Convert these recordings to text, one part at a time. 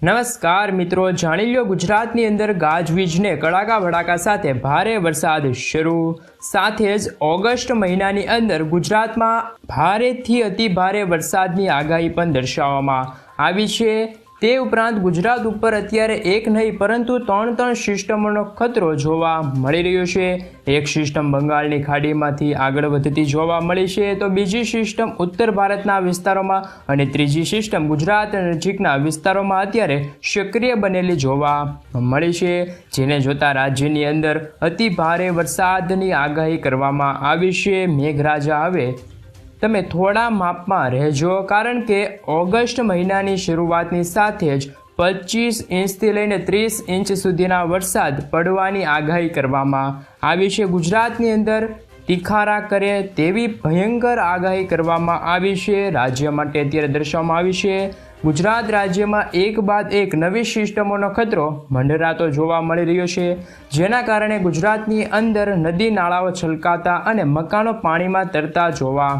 નમસ્કાર મિત્રો, જાણી લો ગુજરાતની અંદર ગાજવીજને કડાકા ભડાકા સાથે ભારે વરસાદ શરૂ. સાથે જ ઓગસ્ટ મહિનાની અંદર ગુજરાતમાં ભારેથી અતિ ભારે વરસાદની આગાહી પણ દર્શાવવામાં આવી છે. તે ઉપરાંત ગુજરાત ઉપર અત્યારે એક નહીં પરંતુ ત્રણ સિસ્ટમોનો ખતરો જોવા મળી રહ્યો છે. એક સિસ્ટમ બંગાળની ખાડીમાંથી આગળ વધતી જોવા મળી છે, તો બીજી સિસ્ટમ ઉત્તર ભારતના વિસ્તારોમાં અને ત્રીજી સિસ્ટમ ગુજરાત નજીકના વિસ્તારોમાં અત્યારે સક્રિય બનેલી જોવા મળી છે. જેને જોતા રાજ્યની અંદર અતિ ભારે વરસાદની આગાહી કરવામાં આવી છે. મેઘરાજા હવે તમે થોડા માપમાં રહેજો, કારણ કે ઓગસ્ટ મહિનાની શરૂઆતની સાથે જ 25 ઇંચથી લઈને 30 ઇંચ સુધીના વરસાદ પડવાની આગાહી કરવામાં આવી છે. ગુજરાતની અંદર તીખારા કરે તેવી ભયંકર આગાહી કરવામાં આવી છે. રાજ્ય માટે અત્યારે દર્શાવવામાં આવી છે. ગુજરાત રાજ્યમાં એક બાદ એક નવી સિસ્ટમોનો ખતરો મંડરાતો જોવા મળી રહ્યો છે, જેના કારણે ગુજરાતની અંદર નદી નાળાઓ છલકાતા અને મકાનો પાણીમાં તરતા જોવા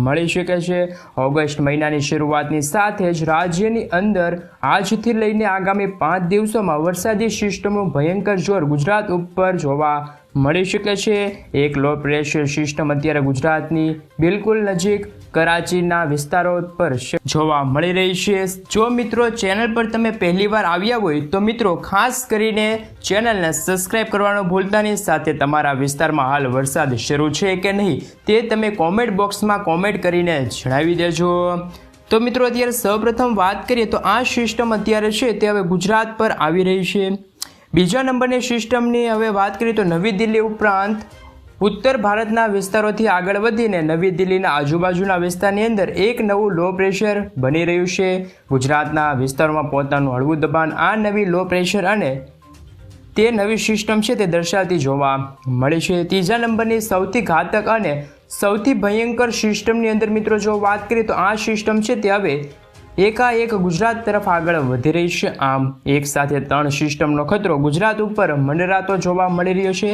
મળી શકે છે. ઓગસ્ટ મહિનાની શરૂઆતની સાથે જ રાજ્યની અંદર આજથી લઈને આગામી 5 દિવસોમાં વરસાદી સિસ્ટમનું ભયંકર જોર ગુજરાત ઉપર જોવા મળી શકે છે. એક લો પ્રેશર સિસ્ટમ અત્યારે ગુજરાતની બિલકુલ નજીક કરાચીના વિસ્તારો પર જોવા મળી રહી છે. જો મિત્રો ચેનલ પર તમે પહેલીવાર આવ્યા હોય તો મિત્રો ખાસ કરીને ચેનલને સબસ્ક્રાઇબ કરવાનું ભૂલતા નહીં. સાથે તમારા વિસ્તારમાં હાલ વરસાદ શરૂ છે કે નહીં તે તમે કોમેન્ટ બોક્સમાં કોમેન્ટ કરીને જણાવી દેજો. તો મિત્રો અત્યારે સૌપ્રથમ વાત કરીએ તો આ સિસ્ટમ અત્યારે છે તે હવે ગુજરાત પર આવી રહી છે. બીજા નંબરની સિસ્ટમની હવે વાત કરીએ તો નવી દિલ્હી ઉપરાંત ઉત્તર ભારતના વિસ્તારોથી આગળ વધીને નવી દિલ્હીના આજુબાજુના વિસ્તારની અંદર એક નવું લો પ્રેશર બની રહ્યું છે. ગુજરાતના વિસ્તારોમાં પોતાનું હળવું દબાણ આ નવી લો પ્રેશર અને તે નવી સિસ્ટમ છે તે દર્શાવતી જોવા મળી છે. ત્રીજા નંબરની સૌથી ઘાતક અને સૌથી ભયંકર સિસ્ટમની અંદર મિત્રો જો વાત કરીએ તો આ સિસ્ટમ છે તે હવે એકાએક ગુજરાત તરફ આગળ વધી રહી છે. આમ એક સાથે 3 સિસ્ટમનો ખતરો ગુજરાત ઉપર મંડરાતો જોવા મળી રહ્યો છે,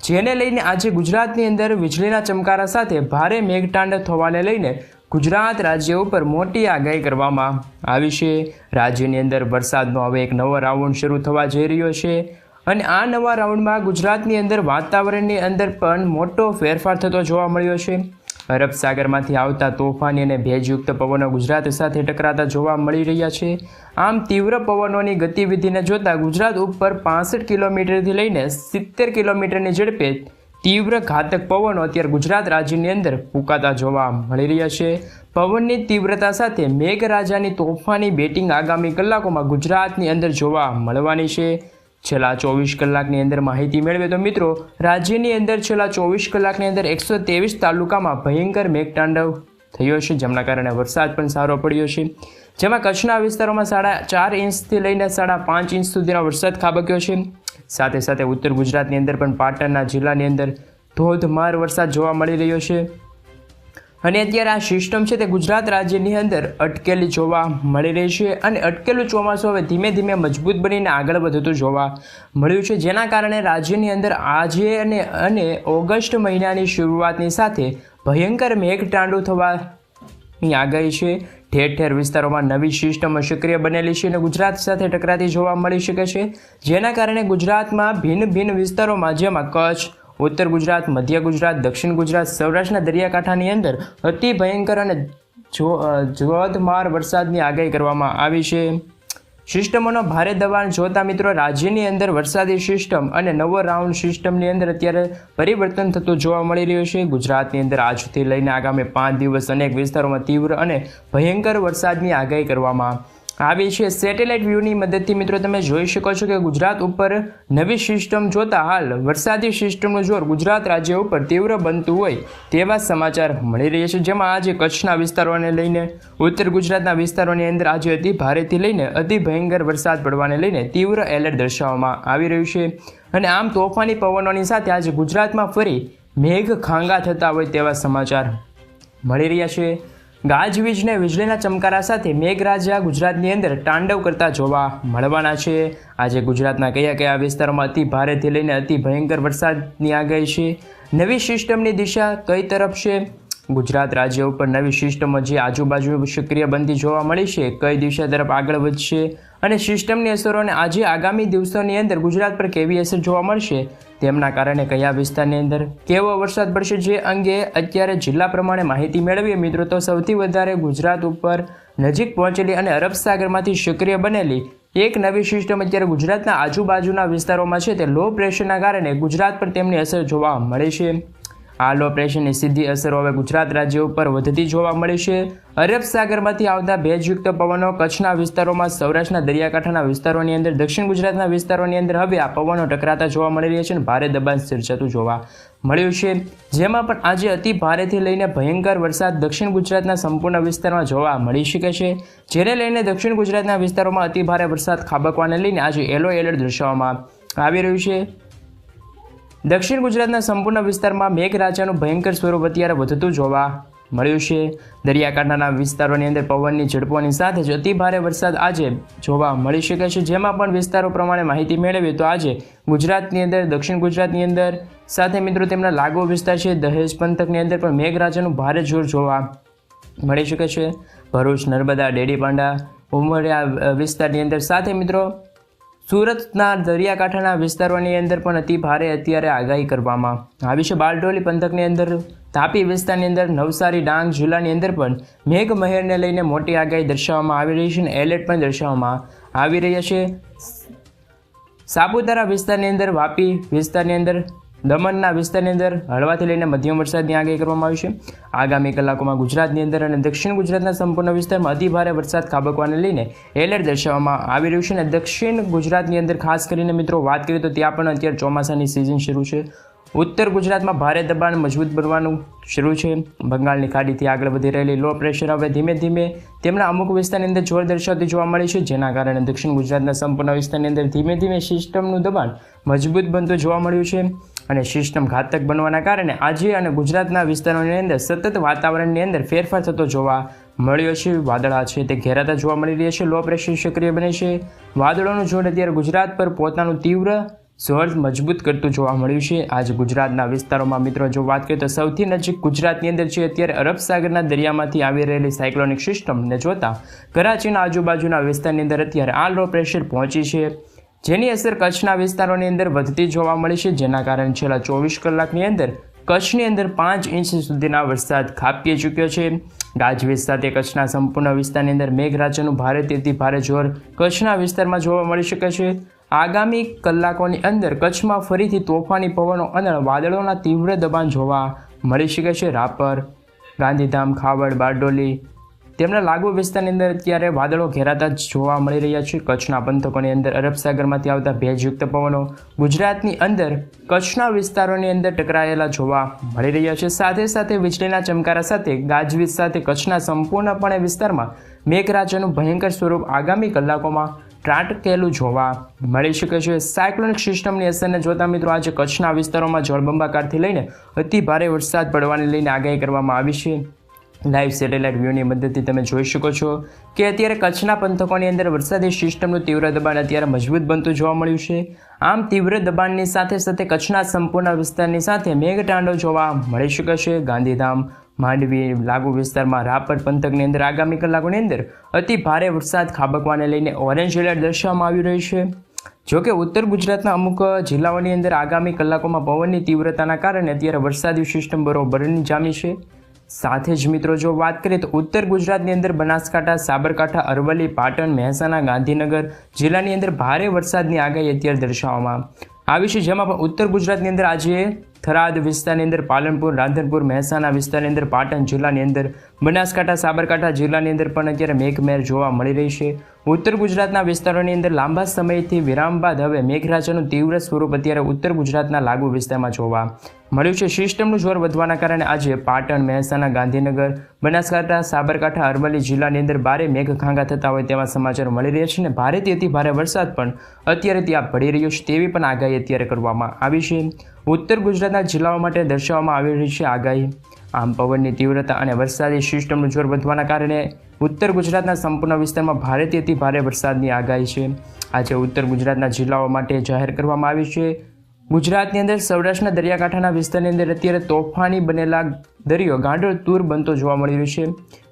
જેને લઈને આજે ગુજરાતની અંદર વીજળીના ચમકારા સાથે ભારે મેઘતાંડવ થવાને લઈને ગુજરાત રાજ્ય ઉપર મોટી આગાહી કરવામાં આવી છે. રાજ્યની અંદર વરસાદનો હવે એક નવો રાઉન્ડ શરૂ થવા જઈ રહ્યો છે અને આ નવા રાઉન્ડમાં ગુજરાતની અંદર વાતાવરણની અંદર પણ મોટો ફેરફાર થતો જોવા મળ્યો છે. અરબ સાગરમાંથી આવતા તોફાની અને ભેજયુક્ત પવનો ગુજરાત સાથે ટકરાતા જોવા મળી રહ્યા છે. આમ તીવ્ર પવનોની ગતિવિધિને જોતા ગુજરાત ઉપર 65 કિલોમીટરથી લઈને 70 કિલોમીટરની ઝડપે તીવ્ર ઘાતક પવનો અત્યારે ગુજરાત રાજ્યની અંદર ફૂંકાતા જોવા મળી રહ્યા છે. પવનની તીવ્રતા સાથે મેઘરાજાની તોફાની બેટિંગ આગામી કલાકોમાં ગુજરાતની અંદર જોવા મળવાની છે. છેલ્લા 24 કલાકની અંદર માહિતી મેળવે તો મિત્રો રાજ્યની અંદર છેલ્લા 24 કલાકની અંદર 123 તાલુકામાં ભયંકર મેઘતાંડવ થયો છે, જેમના કારણે વરસાદ પણ સારો પડ્યો છે. જેમાં કચ્છના વિસ્તારોમાં 4.5 ઇંચથી લઈને 5.5 ઇંચ સુધીનો વરસાદ ખાબક્યો છે. સાથે સાથે ઉત્તર ગુજરાતની અંદર પણ પાટણના જિલ્લાની અંદર ધોધમાર વરસાદ જોવા મળી રહ્યો છે. અને અત્યારે આ સિસ્ટમ છે તે ગુજરાત રાજ્યની અંદર અટકેલી જોવા મળી રહી છે અને અટકેલું ચોમાસું હવે ધીમે ધીમે મજબૂત બનીને આગળ વધતું જોવા મળ્યું છે, જેના કારણે રાજ્યની અંદર આજે અને ઓગસ્ટ મહિનાની શરૂઆતની સાથે ભયંકર મેઘતાંડવ થવાની આગાહી છે. ઠેર ઠેર વિસ્તારોમાં નવી સિસ્ટમ સક્રિય બનેલી છે અને ગુજરાત સાથે ટકરાતી જોવા મળી શકે છે, જેના કારણે ગુજરાતમાં ભિન્ન વિસ્તારોમાં જેમાં કચ્છ, ઉત્તર ગુજરાત, મધ્ય ગુજરાત, દક્ષિણ ગુજરાત, સૌરાષ્ટ્રના દરિયાકાંઠાની અંદર અતિ ભયંકર અને ધોધમાર વરસાદની આગાહી કરવામાં આવી છે. સિસ્ટમોનો ભારે દબાણ જોતા મિત્રો રાજ્યની અંદર વરસાદી સિસ્ટમ અને નવો રાઉન્ડ સિસ્ટમની અંદર અત્યારે પરિવર્તન થતું જોવા મળી રહ્યું છે. ગુજરાતની અંદર આજથી લઈને આગામી 5 દિવસ અનેક વિસ્તારોમાં તીવ્ર અને ભયંકર વરસાદની આગાહી કરવામાં આવી છે. સેટેલાઇટ વ્યૂની મદદથી મિત્રો તમે જોઈ શકો છો કે ગુજરાત ઉપર નવી સિસ્ટમ જોતા હાલ વરસાદી સિસ્ટમનું જોર ગુજરાત રાજ્ય ઉપર તીવ્ર બનતું હોય તેવા સમાચાર મળી રહ્યા છે. જેમાં આજે કચ્છના વિસ્તારોને લઈને ઉત્તર ગુજરાતના વિસ્તારોની અંદર આજે અતિ ભારેથી લઈને અતિ ભયંકર વરસાદ પડવાને લઈને તીવ્ર એલર્ટ દર્શાવવામાં આવી રહ્યું છે. અને આમ તોફાની પવનોની સાથે આજે ગુજરાતમાં ફરી મેઘ ખાંગા થતા હોય તેવા સમાચાર મળી રહ્યા છે. ગાજવીજને વીજળીના ચમકારા સાથે મેઘરાજા ગુજરાતની અંદર તાંડવ કરતા જોવા મળવાના છે. આજે ગુજરાતના કયા વિસ્તારોમાં અતિ ભારેથી લઈને અતિ ભયંકર વરસાદની આગાહી છે. નવી સિસ્ટમની દિશા કઈ તરફ છે ગુજરાત રાજ્ય ઉપર નવી સિસ્ટમો જે આજુબાજુ સક્રિય બનતી જોવા મળી છે, કઈ દિશા તરફ આગળ વધશે અને સિસ્ટમની અસરોને આજે આગામી દિવસોની અંદર ગુજરાત પર કેવી અસર જોવા મળશે, તેમના કારણે કયા વિસ્તારની અંદર કેવો વરસાદ પડશે, જે અંગે અત્યારે જિલ્લા પ્રમાણે માહિતી મેળવીએ મિત્રો તો સૌથી વધારે ગુજરાત ઉપર નજીક પહોંચેલી અને અરબ સાગરમાંથી સક્રિય બનેલી એક નવી સિસ્ટમ અત્યારે ગુજરાતના આજુબાજુના વિસ્તારોમાં છે તે લો પ્રેશરના કારણે ગુજરાત પર તેમની અસર જોવા મળે છે. આ લો પ્રેશરની સીધી અસરો હવે ગુજરાત રાજ્ય ઉપર વધતી જોવા મળી છે. અરબ સાગરમાંથી આવતા ભેજયુક્ત પવનો કચ્છના વિસ્તારોમાં, સૌરાષ્ટ્રના દરિયાકાંઠાના વિસ્તારોની અંદર, દક્ષિણ ગુજરાતના વિસ્તારોની અંદર હવે આ પવનો ટકરાતા જોવા મળી રહ્યા છે અને ભારે દબાણ સર્જાતું જોવા મળ્યું છે. જેમાં પણ આજે અતિ ભારેથી લઈને ભયંકર વરસાદ દક્ષિણ ગુજરાતના સંપૂર્ણ વિસ્તારમાં જોવા મળી શકે છે, જેને લઈને દક્ષિણ ગુજરાતના વિસ્તારોમાં અતિ ભારે વરસાદ ખાબકવાને લઈને આજે યલો એલર્ટ દર્શાવવામાં આવી રહ્યું છે. દક્ષિણ ગુજરાતના સંપૂર્ણ વિસ્તારમાં મેઘરાજાનું ભયંકર સ્વરૂપ અત્યારે વધતું જોવા મળ્યું છે. દરિયાકાંઠાના વિસ્તારોની અંદર પવનની ઝડપોની સાથે જ અતિ ભારે વરસાદ આજે જોવા મળી શકે છે. જેમાં પણ વિસ્તારો પ્રમાણે માહિતી મેળવીએ તો આજે ગુજરાતની અંદર, દક્ષિણ ગુજરાતની અંદર સાથે મિત્રો તેમના લાગુ વિસ્તાર છે દહેજ પંથકની અંદર પણ મેઘરાજાનું ભારે જોર જોવા મળી શકે છે. ભરૂચ, નર્મદા, ડેડીપાડા, ઉમરિયા વિસ્તારની અંદર સાથે મિત્રો સુરતના દરિયાકાંઠાના વિસ્તારોની અંદર પણ અતિ ભારે અત્યારે આગાહી કરવામાં આવી છે. બારડોલી પંથકની અંદર, તાપી વિસ્તારની અંદર, નવસારી, ડાંગ જિલ્લાની અંદર પણ મેઘમહેરને લઈને મોટી આગાહી દર્શાવવામાં આવી રહી છે અને એલર્ટ પણ દર્શાવવામાં આવી રહ્યા છે. સાપુતારા વિસ્તારની અંદર, વાપી વિસ્તારની અંદર, દમણના વિસ્તારની અંદર હળવાથી લઈને મધ્યમ વરસાદની આગાહી કરવામાં આવી છે. આગામી કલાકોમાં ગુજરાતની અંદર અને દક્ષિણ ગુજરાતના સંપૂર્ણ વિસ્તારમાં અતિ ભારે વરસાદ ખાબકવાને લઈને એલર્ટ દર્શાવવામાં આવી રહ્યું છે. અને દક્ષિણ ગુજરાતની અંદર ખાસ કરીને મિત્રો વાત કરીએ તો ત્યાં પણ અત્યારે ચોમાસાની સિઝન શરૂ છે. ઉત્તર ગુજરાતમાં ભારે દબાણ મજબૂત બનવાનું શરૂ છે. બંગાળની ખાડીથી આગળ વધી રહેલી લો પ્રેશર હવે ધીમે ધીમે તેમના અમુક વિસ્તારની અંદર જોર દર્શાવતી જોવા મળે છે, જેના કારણે દક્ષિણ ગુજરાતના સંપૂર્ણ વિસ્તારની અંદર ધીમે ધીમે સિસ્ટમનું દબાણ મજબૂત બનતું જોવા મળ્યું છે. અને સિસ્ટમ ઘાતક બનવાના કારણે આજે અને ગુજરાતના વિસ્તારોની અંદર સતત વાતાવરણની અંદર ફેરફાર થતો જોવા મળ્યો છે. વાદળા છે તે ઘેરાતા જોવા મળી રહ્યા છે. લો પ્રેશર સક્રિય બને છે. વાદળોનું જોડ અત્યારે ગુજરાત પર પોતાનું તીવ્ર જોર મજબૂત કરતું જોવા મળ્યું છે. આજે ગુજરાતના વિસ્તારોમાં મિત્રો જો વાત કરીએ તો સૌથી નજીક ગુજરાતની અંદર છે અત્યારે અરબ સાગરના દરિયામાંથી આવી રહેલી સાયક્લોનિક સિસ્ટમને જોતા કરાચીના આજુબાજુના વિસ્તારની અંદર અત્યારે આ લો પ્રેશર પહોંચી છે, જેની અસર કચ્છના વિસ્તારોની અંદર વધતી જોવા મળી છે. જેના કારણે છેલ્લા 24 કલાકની અંદર કચ્છની અંદર 5 ઇંચ સુધીના વરસાદ ખાબકી ચૂક્યો છે. ગાજવીજ સાથે કચ્છના સંપૂર્ણ વિસ્તારની અંદર મેઘરાજાનું ભારેથી ભારે જોર કચ્છના વિસ્તારમાં જોવા મળી શકે છે. આગામી કલાકોની અંદર કચ્છમાં ફરીથી તોફાની પવનો અને વાદળોના તીવ્ર દબાણ જોવા મળી શકે છે. રાપર, ગાંધીધામ, ખાવડ, બારડોલી તેમના લાગુ વિસ્તારની અંદર અત્યારે વાદળો ઘેરાતા જ જોવા મળી રહ્યા છે. કચ્છના પંથકોની અંદર અરબ સાગરમાંથી આવતા ભેજયુક્ત પવનો ગુજરાતની અંદર કચ્છના વિસ્તારોની અંદર ટકરાયેલા જોવા મળી રહ્યા છે. સાથે સાથે વીજળીના ચમકારા સાથે ગાજવીજ સાથે કચ્છના સંપૂર્ણપણે વિસ્તારમાં મેઘરાજાનું ભયંકર સ્વરૂપ આગામી કલાકોમાં ત્રાટકેલું જોવા મળી શકે છે. સાયક્લોનિક સિસ્ટમની અસરને જોતા મિત્રો આજે કચ્છના વિસ્તારોમાં જળબંબાકારથી લઈને અતિ ભારે વરસાદ પડવાને લઈને આગાહી કરવામાં આવી છે. લાઈવ સેટેલાઇટ વ્યૂની મદદથી તમે જોઈ શકો છો કે અત્યારે કચ્છના પંથકોની અંદર વરસાદી સિસ્ટમનું તીવ્ર દબાણ અત્યારે મજબૂત બનતું જોવા મળ્યું છે. આમ તીવ્ર દબાણની સાથે સાથે કચ્છના સંપૂર્ણ વિસ્તારની સાથે મેઘતાંડવ જોવા મળી શકે છે. ગાંધીધામ, માંડવી લાગુ વિસ્તારમાં, રાપર પંથકની અંદર આગામી કલાકોની અંદર અતિ ભારે વરસાદ ખાબકવાને લઈને ઓરેન્જ એલર્ટ દર્શાવવામાં આવી રહ્યું છે. જોકે ઉત્તર ગુજરાતના અમુક જિલ્લાઓની અંદર આગામી કલાકોમાં પવનની તીવ્રતાના કારણે અત્યારે વરસાદી સિસ્ટમ બરોબરની જામી છે. સાથે જ મિત્રો જો વાત કરીએ તો ઉત્તર ગુજરાતની અંદર બનાસકાંઠા, સાબરકાંઠા, અરવલ્લી, પાટણ, મહેસાણા, ગાંધીનગર જિલ્લાની અંદર ભારે વરસાદની આગાહી અત્યારે દર્શાવવામાં આવી છે. જેમાં પણ ઉત્તર ગુજરાતની અંદર આજે થરાદ વિસ્તારની અંદર, પાલનપુર, રાધનપુર, મહેસાણા વિસ્તારની અંદર, પાટણ જિલ્લાની અંદર, બનાસકાંઠા, સાબરકાંઠા જિલ્લાની અંદર પણ અત્યારે મેઘમહેર જોવા મળી રહી છે. ઉત્તર ગુજરાતના વિસ્તારોની અંદર લાંબા સમયથી વિરામ બાદ હવે મેઘરાજાનું તીવ્ર સ્વરૂપ અત્યારે ઉત્તર ગુજરાતના લાગુ વિસ્તારમાં જોવા મળ્યું છે. સિસ્ટમનું જોર વધવાના કારણે આજે પાટણ, મહેસાણા, ગાંધીનગર, બનાસકાંઠા, સાબરકાંઠા, અરવલ્લી જિલ્લાની અંદર ભારે મેઘખાંગા થતા હોય તેવા સમાચાર મળી રહ્યા છે અને ભારેથી અતિ ભારે વરસાદ પણ અત્યારે ત્યાં પડી રહ્યો છે તેવી પણ આગાહી અત્યારે કરવામાં આવી છે. ઉત્તર ગુજરાતના જિલ્લાઓ માટે દર્શાવવામાં આવી રહી છે આગાહી. આમ પવનની તીવ્રતા અને વરસાદી સિસ્ટમનું જોર વધવાના કારણે ઉત્તર ગુજરાતના સંપૂર્ણ વિસ્તારમાં ભારેથી અતિ ભારે વરસાદની આગાહી છે. આજે ઉત્તર ગુજરાતના જિલ્લાઓ માટે જાહેર કરવામાં આવી છે. ગુજરાતની અંદર સૌરાષ્ટ્રના દરિયાકાંઠાના વિસ્તારની અંદર અત્યારે તોફાની બનેલા દરિયો ગાંડોળ તૂર બનતો જોવા મળી રહ્યો છે.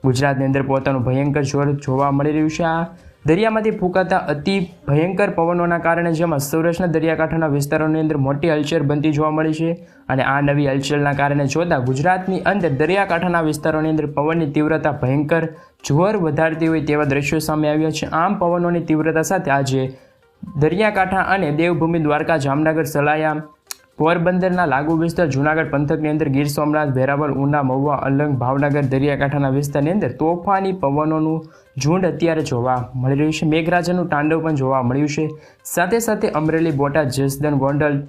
ગુજરાતની અંદર પોતાનું ભયંકર જોર જોવા મળી રહ્યું છે. આ દરિયામાંથી ફૂંકાતા અતિ ભયંકર પવનોના કારણે જેમાં સૌરાષ્ટ્રના દરિયાકાંઠાના વિસ્તારોની અંદર મોટી હલચલ બનતી જોવા મળી છે. અને આ નવી હલચલના કારણે જોતા ગુજરાતની અંદર દરિયાકાંઠાના વિસ્તારોની અંદર પવનની તીવ્રતા ભયંકર જોર વધારતી હોય તેવા દ્રશ્યો સામે આવ્યા છે. આમ પવનોની તીવ્રતા સાથે આજે દરિયાકાંઠા અને દેવભૂમિ દ્વારકા, જામનગર, સલાયા, પોરબંદરના લાગુ વિસ્તાર, જૂનાગઢ પંથકની અંદર ગીર સોમનાથ, વેરાવળ, ઉના, મહુવા, અલંગ, ભાવનગર દરિયાકાંઠાના વિસ્તારની અંદર તોફાની પવનોનું ઝુંડ અત્યારે જોવા મળી રહ્યું છે. મેઘરાજાનું તાંડવ પણ જોવા મળ્યું છે. સાથે સાથે અમરેલી, બોટાદ, જસદણ, ગોંડલ,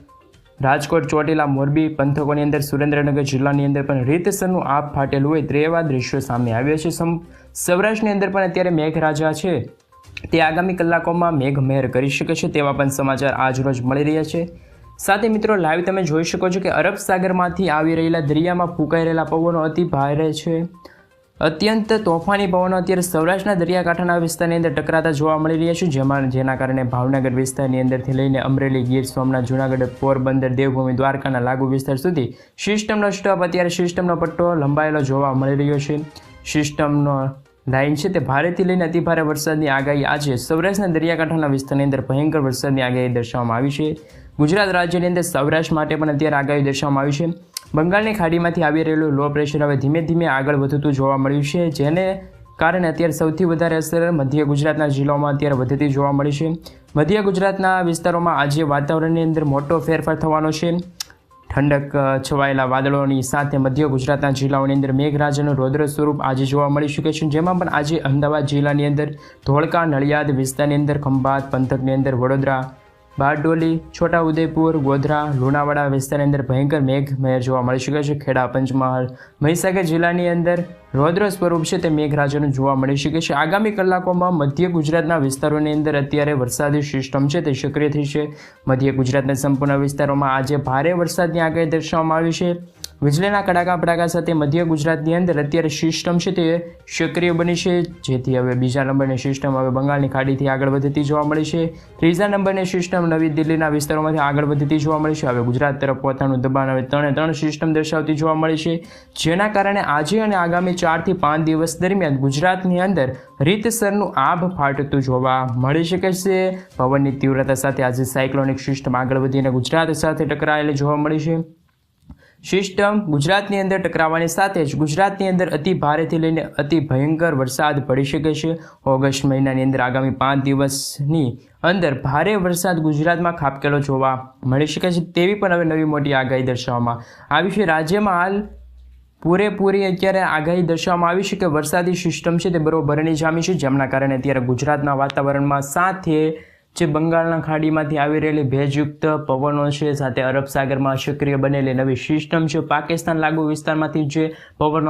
રાજકોટ, ચોટીલા, મોરબી પંથકોની અંદર, સુરેન્દ્રનગર જિલ્લાની અંદર પણ રીતસરનું આપ ફાટેલું હોય તેવા દ્રશ્યો સામે આવ્યા છે. સૌરાષ્ટ્રની અંદર પણ અત્યારે મેઘરાજા છે તે આગામી કલાકોમાં મેઘમહેર કરી શકે છે તેવા પણ સમાચાર આજરોજ મળી રહ્યા છે. સાથે મિત્રો લાઈવ તમે જોઈ શકો છો કે અરબ સાગરમાંથી આવી રહેલા દરિયામાં ફૂંકાઈ રહેલા પવનો અતિ ભારે છે. અત્યંત તોફાની પવનો અત્યારે સૌરાષ્ટ્રના દરિયાકાંઠાના વિસ્તારની અંદર ટકરાતા જોવા મળી રહ્યા છે. જેના કારણે ભાવનગર વિસ્તારની અંદરથી લઈને અમરેલી, ગીર સોમનાથ, જૂનાગઢ, પોરબંદર, દેવભૂમિ, દ્વારકાના લાગુ વિસ્તાર સુધી સિસ્ટમનો સ્ટોપ અત્યારે સિસ્ટમનો પટ્ટો લંબાયેલો જોવા મળી રહ્યો છે. સિસ્ટમનો લાઇન છે તે ભારેથી લઈને અતિભારે વરસાદની આગાહી આજે સૌરાષ્ટ્રના દરિયાકાંઠાના વિસ્તારની અંદર ભયંકર વરસાદની આગાહી દર્શાવવામાં આવી છે. ગુજરાત રાજ્યની અંદર સૌરાષ્ટ્ર માટે પણ અત્યારે આગાહી દર્શાવવામાં આવી છે. બંગાળની ખાડીમાંથી આવી રહેલું લો પ્રેશર હવે ધીમે ધીમે આગળ વધતું જોવા મળ્યું છે, જેને કારણે અત્યારે સૌથી વધારે અસર મધ્ય ગુજરાતના જિલ્લાઓમાં અત્યારે વધતી જોવા મળી છે. મધ્ય ગુજરાતના વિસ્તારોમાં આજે વાતાવરણની અંદર મોટો ફેરફાર થવાનો છે. ઠંડક છવાયેલા વાદળોની સાથે મધ્ય ગુજરાતના જિલ્લાઓની અંદર મેઘરાજાનું રૌદ્ર સ્વરૂપ આજે જોવા મળી શકે છે. જેમાં પણ આજે અમદાવાદ જિલ્લાની અંદર ધોળકા, નડિયાદ વિસ્તારની અંદર, ખંભાત પંથકની અંદર, વડોદરા, બારડોલી, છોટાઉદેપુર, ગોધરા, લુણાવાડા વિસ્તારની અંદર ભયંકર મેઘમહેર જોવા મળી શકે છે. ખેડા, પંચમહાલ, મહીસાગર જિલ્લાની અંદર રૌદ્ર સ્વરૂપ છે તે મેઘરાજાનું જોવા મળી શકે છે. આગામી કલાકોમાં મધ્ય ગુજરાતના વિસ્તારોની અંદર અત્યારે વરસાદી સિસ્ટમ છે તે સક્રિય થઈ છે. મધ્ય ગુજરાતના સંપૂર્ણ વિસ્તારોમાં આજે ભારે વરસાદની આગાહી દર્શાવવામાં આવી છે. વીજળીના કડાકા ભડાકા સાથે મધ્ય ગુજરાતની અંદર અત્યારે સિસ્ટમ છે તે સક્રિય બની છે, જેથી હવે બીજા નંબરની સિસ્ટમ હવે બંગાળની ખાડીથી આગળ વધતી જોવા મળી છે. ત્રીજા નંબરની સિસ્ટમ નવી દિલ્હીના વિસ્તારોમાંથી આગળ વધતી જોવા મળી છે. હવે ગુજરાત તરફ પોતાનું દબાણ હવે 3 સિસ્ટમ દર્શાવતી જોવા મળી છે, જેના કારણે આજે અને આગામી 4 થી 5 દિવસ દરમિયાન ગુજરાતની અંદર રીતસરનું આભ ફાટતું જોવા મળી શકે છે. પવનની તીવ્રતા સાથે આજે સાયક્લોનિક સિસ્ટમ આગળ વધીને ગુજરાત સાથે ટકરાયેલી જોવા મળી છે. સિસ્ટમ ગુજરાતની અંદર ટકરાવવાની સાથે જ ગુજરાતની અંદર અતિ ભારેથી લઈને અતિ ભયંકર વરસાદ પડી શકે છે. ઓગસ્ટ મહિનાની અંદર આગામી 5 દિવસની અંદર ભારે વરસાદ ગુજરાતમાં ખાબકેલો જોવા મળી શકે છે તેવી પણ હવે નવી મોટી આગાહી દર્શાવવામાં આવી છે. રાજ્યમાં હાલ પૂરેપૂરી અત્યારે આગાહી દર્શાવવામાં આવી છે કે વરસાદી સિસ્ટમ છે તે બરોબરની જામી છે, જેમના કારણે અત્યારે ગુજરાતના વાતાવરણમાં સાથે જે બંગાળના ખાડીમાંથી આવી રહેલી ભેજયુક્ત પવનો છે, સાથે અરબ સાગરમાં સક્રિય બનેલી નવી સિસ્ટમ છે, પાકિસ્તાન લાગુ વિસ્તારમાંથી જે પવનો